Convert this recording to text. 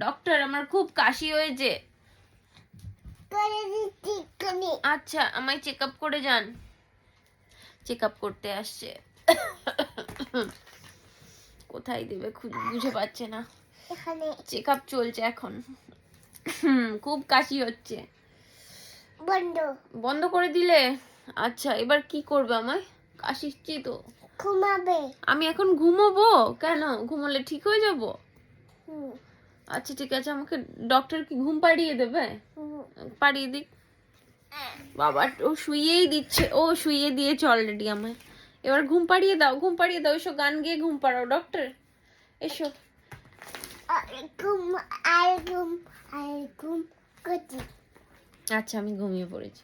Doctor আমার খুব কাশি হয়েছে। আচ্ছা আমায় চেক আপ করে যান। চেক আপ করতে আসছে। কোথায় দেবে বুঝে পাচ্ছে না। চেক আপ চলছে এখন। খুব কাশি হচ্ছে। বন্ধ করে দিলে? আচ্ছা এবার কি করবে আমায়? কাশিচ্ছি তো। ঘুমাবে। আমি এখন ঘুমোবো? কেন? ঘুমোলে ঠিক হয়ে যাব? আচ্ছা ঠিক আছে, আমাকে ডক্টর কি ঘুম পাড়িয়ে দেবে? পাড়িয়ে দিক। বাবা ও শুইয়েই দিচ্ছে, ও শুইয়ে দিয়েছে অলরেডি আমায়। এবার ঘুম পাড়িয়ে দাও, ঘুম পাড়িয়ে দাও। এসো গান গেয়ে ঘুম পাড়াও ডক্টর, এসো। আচ্ছা আমি ঘুমিয়ে পড়েছি।